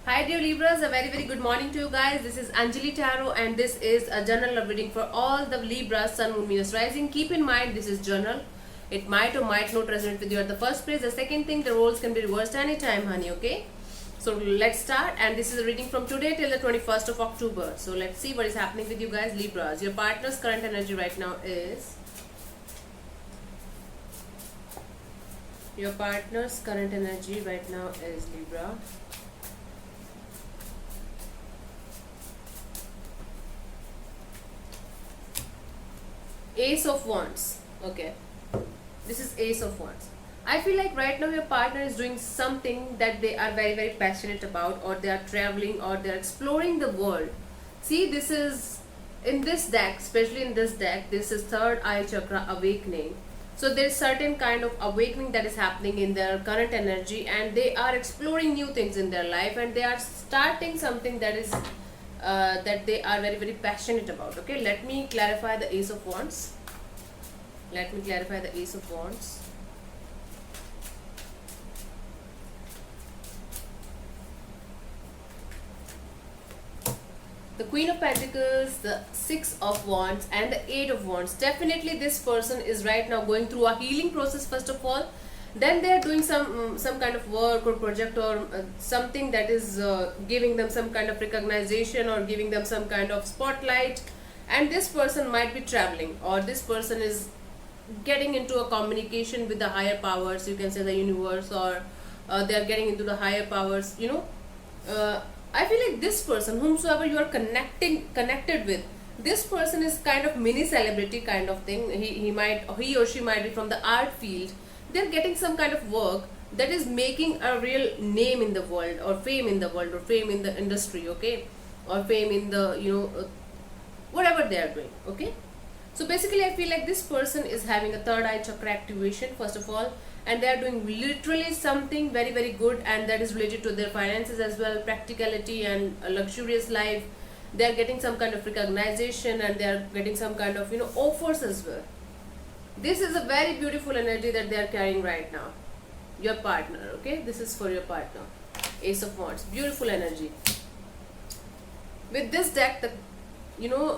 Hi dear Libras, a very good morning to you guys. This is Anjali Tarot and this is a general love reading for all the Libras, Sun, Moon, Venus, Rising. Keep in mind this is general. It might or might not resonate with you at the first place. The second thing, the roles can be reversed anytime, honey, okay? So let's start, and this is a reading from today till the 21st of October. So let's see what is happening with you guys, Libras. Your partner's current energy right now is... Your partner's current energy right now is Libra. Ace of Wands. Okay, this is Ace of Wands. I feel like right now your partner is doing something that they are very passionate about, or they are traveling, or they are exploring the world. See, this is in this deck, especially in this deck, this is third eye chakra awakening. So there is certain kind of awakening that is happening in their current energy, and they are exploring new things in their life, and they are starting something that is that they are very passionate about. Okay, let me clarify the Ace of Wands. Let me clarify the Ace of Wands. The Queen of Pentacles, the Six of Wands, and the Eight of Wands. Definitely this person is right now going through a healing process first of all. Then they are doing some kind of work or project, or something that is giving them some kind of recognition or giving them some kind of spotlight. And this person might be traveling, or this person is getting into a communication with the higher powers, you can say the universe, or they are getting into the higher powers, you know. I feel like this person, whomsoever you are connected with, this person is kind of mini celebrity kind of thing. He or she might be from the art field. They're getting some kind of work that is making a real name in the world, or fame in the world, or fame in the industry, okay, or fame in the whatever they are doing, okay. So basically I feel like this person is having a third eye chakra activation first of all, and they are doing literally something very good, and that is related to their finances as well, practicality and a luxurious life. They are getting some kind of recognition, and they are getting some kind of offers as well. This is a very beautiful energy that they are carrying right now, your partner, okay. This is for your partner, Ace of Wands, beautiful energy. With this deck, the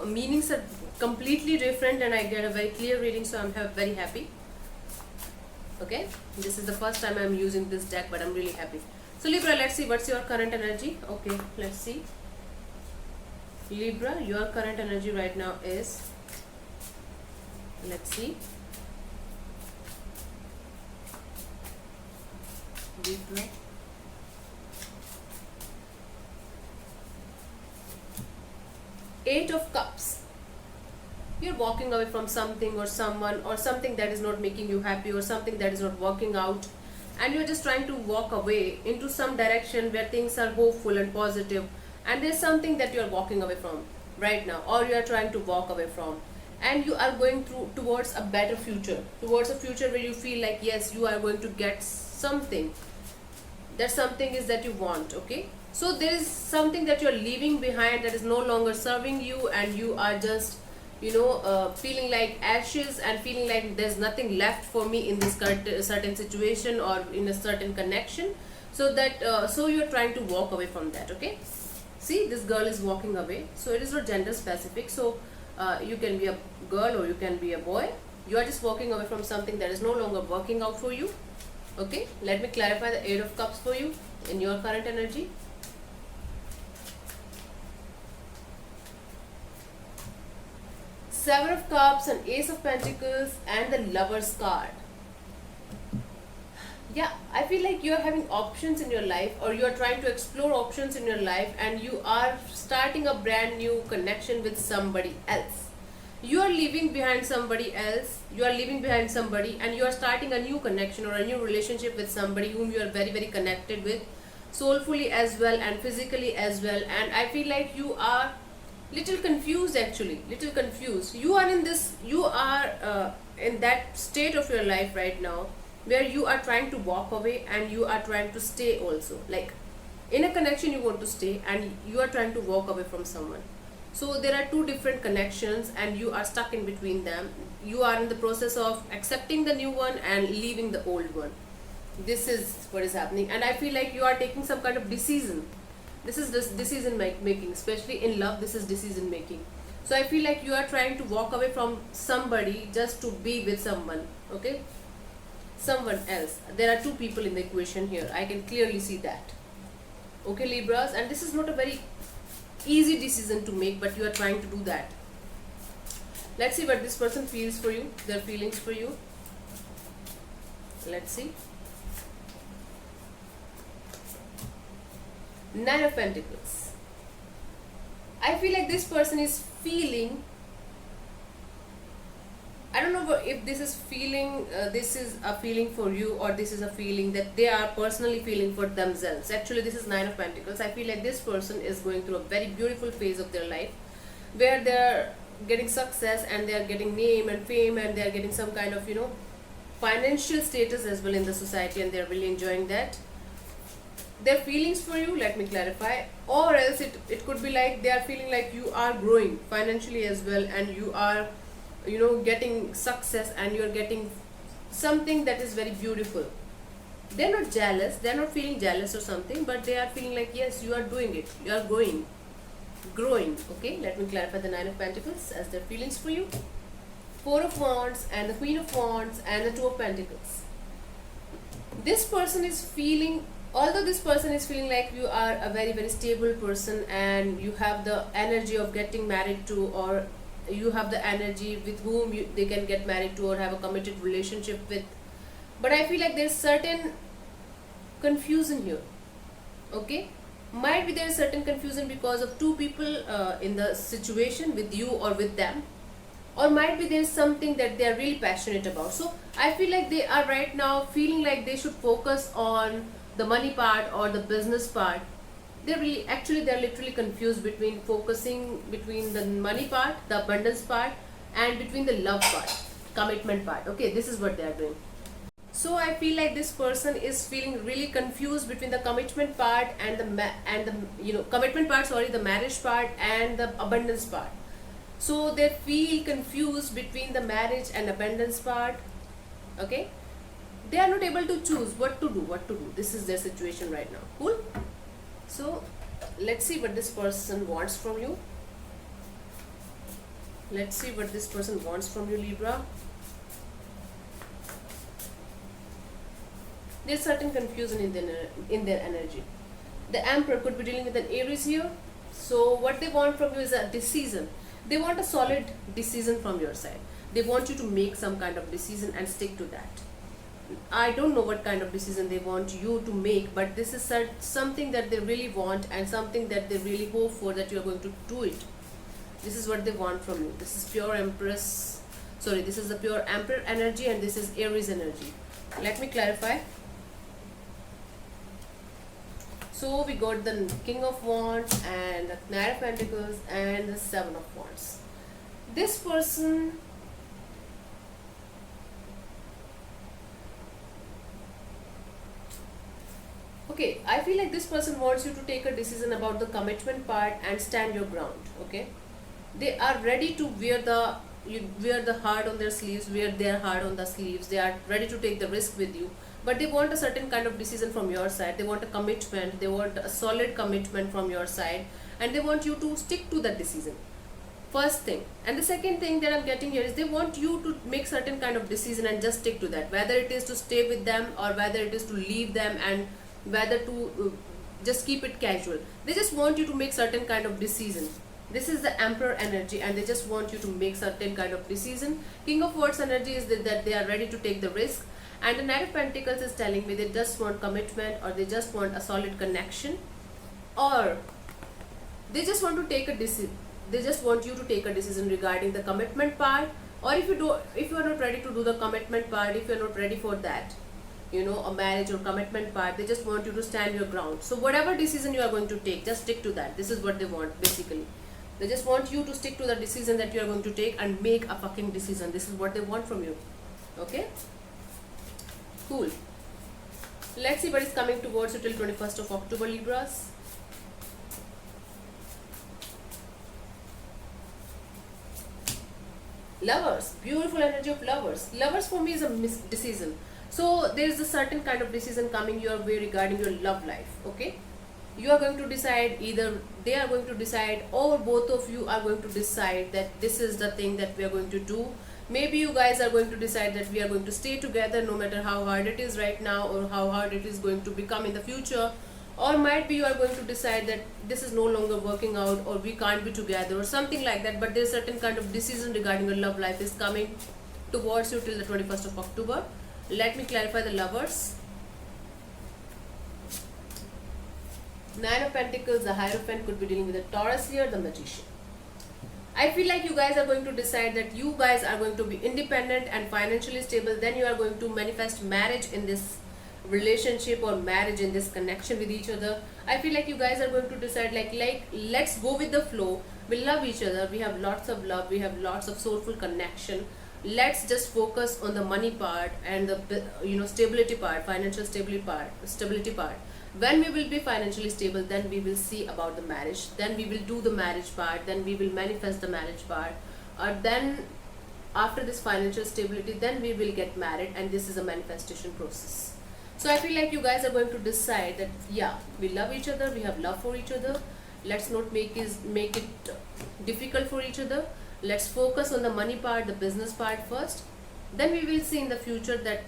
meanings are completely different, and I get a very clear reading, so I'm very happy. Okay, this is the first time I'm using this deck, but I'm really happy. So Libra, let's see what's your current energy. Okay, let's see. Libra, your current energy right now is, let's see, Libra. Eight of Cups. You're walking away from something or someone, or something that is not making you happy, or something that is not working out, and you're just trying to walk away into some direction where things are hopeful and positive, and there's something that you're walking away from right now, or you're trying to walk away from, and you are going towards a better future, towards a future where you feel like yes, you are going to get something. That something is that you want, okay. So there is something that you're leaving behind that is no longer serving you, and you are just feeling like ashes, and feeling like there's nothing left for me in this certain situation, or in a certain connection. So that so you're trying to walk away from that, okay. See, this girl is walking away, so it is not gender specific. So you can be a girl or you can be a boy. You are just walking away from something that is no longer working out for you, okay. Let me clarify the Eight of Cups for you in your current energy. Seven of Cups, and Ace of Pentacles, and the Lover's card. Yeah, I feel like you are having options in your life, or you are trying to explore options in your life, and you are starting a brand new connection with somebody else. You are leaving behind somebody else, you are leaving behind somebody, and you are starting a new connection or a new relationship with somebody whom you are very connected with, soulfully as well and physically as well. And I feel like you are little confused, actually little confused. You are in that state of your life right now where you are trying to walk away, and you are trying to stay also. Like in a connection you want to stay, and you are trying to walk away from someone. So there are two different connections, and you are stuck in between them. You are in the process of accepting the new one and leaving the old one. This is what is happening, and I feel like you are taking some kind of decision. This is this decision making, especially in love. This is decision making. So I feel like you are trying to walk away from somebody just to be with someone. Okay, someone else. There are two people in the equation here. I can clearly see that. Okay, Libras, and this is not a very easy decision to make, but you are trying to do that. Let's see what this person feels for you, their feelings for you. Let's see. Nine of Pentacles. I feel like this person is feeling, I don't know if this is feeling, this is a feeling for you, or this is a feeling that they are personally feeling for themselves. Actually, this is Nine of Pentacles. I feel like this person is going through a very beautiful phase of their life where they're getting success and they're getting name and fame, and they're getting some kind of, financial status as well in the society, and they're really enjoying that. Their feelings for you, let me clarify, or else it could be like they are feeling like you are growing financially as well, and you are getting success, and you're getting something that is very beautiful. They're not jealous, they're not feeling jealous or something, but they are feeling like, yes, you are doing it, you are growing. Okay, let me clarify the Nine of Pentacles as their feelings for you. Four of Wands and the Queen of Wands and the Two of Pentacles. This person is feeling, although this person is feeling like you are a very, very stable person, and you have the energy of getting married to, or you have the energy with whom they can get married to or have a committed relationship with, but I feel like there's certain confusion here. Okay, might be there is certain confusion because of two people in the situation, with you or with them, or might be there is something that they are really passionate about. So I feel like they are right now feeling like they should focus on the money part or the business part. They're literally confused between focusing between the money part, the abundance part, and between the love part, commitment part. Okay, this is what they are doing. So I feel like this person is feeling really confused between the commitment part and the commitment part, sorry, the marriage part and the abundance part. So they feel confused between the marriage and abundance part. Okay, they are not able to choose what to do. This is their situation right now. Cool. So let's see what this person wants from you. Let's see what this person wants from you, Libra. There's certain confusion in their energy. The Emperor could be dealing with an Aries here. So what they want from you is a decision. They want a solid decision from your side. They want you to make some kind of decision and stick to that. I don't know what kind of decision they want you to make, but this is something that they really want, and something that they really hope for, that you are going to do it. This is what they want from you. This is pure Empress. Sorry, this is the pure Emperor energy, and this is Aries energy. Let me clarify. So we got the King of Wands and the Knight of Pentacles and the Seven of Wands. This person, okay, I feel like this person wants you to take a decision about the commitment part and stand your ground. Okay, they are ready to wear the heart on their sleeves, wear their heart on the sleeves. They are ready to take the risk with you, but they want a certain kind of decision from your side. They want a commitment, they want a solid commitment from your side, and they want you to stick to that decision. First thing. And the second thing that I'm getting here is they want you to make certain kind of decision and just stick to that, whether it is to stay with them or whether it is to leave them, and whether to just keep it casual. They just want you to make certain kind of decision. This is the Emperor energy, and they just want you to make certain kind of decision. King of Swords energy is that they are ready to take the risk, and the Knight of Pentacles is telling me they just want commitment, or they just want a solid connection, or they just want to take a decision. They just want you to take a decision regarding the commitment part, or if you are not ready to do the commitment part, if you are not ready for that, a marriage or commitment part, they just want you to stand your ground. So whatever decision you are going to take, just stick to that. This is what they want basically. They just want you to stick to the decision that you are going to take and make a fucking decision. This is what they want from you. Okay? Cool. Let's see what is coming towards you till 21st of October, Libras. Lovers. Beautiful energy of lovers. Lovers for me is a decision. So there is a certain kind of decision coming your way regarding your love life. Okay? you are going to decide, either they are going to decide, or both of you are going to decide that this is the thing that we are going to do. Maybe you guys are going to decide that we are going to stay together no matter how hard it is right now or how hard it is going to become in the future. Or might be you are going to decide that this is no longer working out, or we can't be together, or something like that. But there's certain kind of decision regarding your love life is coming towards you till the 21st of October. Let me clarify the lovers. Nine of Pentacles, the Hierophant could be dealing with a Taurus here, the Magician. I feel like you guys are going to decide that you guys are going to be independent and financially stable. Then you are going to manifest marriage in this relationship, or marriage in this connection with each other. I feel like you guys are going to decide like let's go with the flow. We love each other. We have lots of love. We have lots of soulful connection. Let's just focus on the money part and the stability part, financial stability part. When we will be financially stable, then we will see about the marriage. Then we will do the marriage part. Then we will manifest the marriage part. Then after this financial stability, then we will get married, and this is a manifestation process. So I feel like you guys are going to decide that yeah, we love each other, we have love for each other. Let's not make it difficult for each other. Let's focus on the money part, the business part first. Then we will see in the future that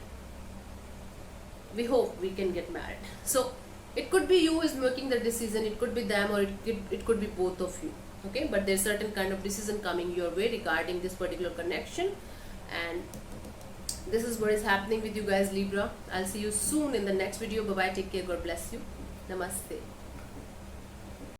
we hope we can get married. So it could be you is making the decision, it could be them, or it could be both of you. Okay, but there's certain kind of decision coming your way regarding this particular connection, and this is what is happening with you guys, Libra. I'll see you soon in the next video. Bye bye, take care, God bless you, namaste.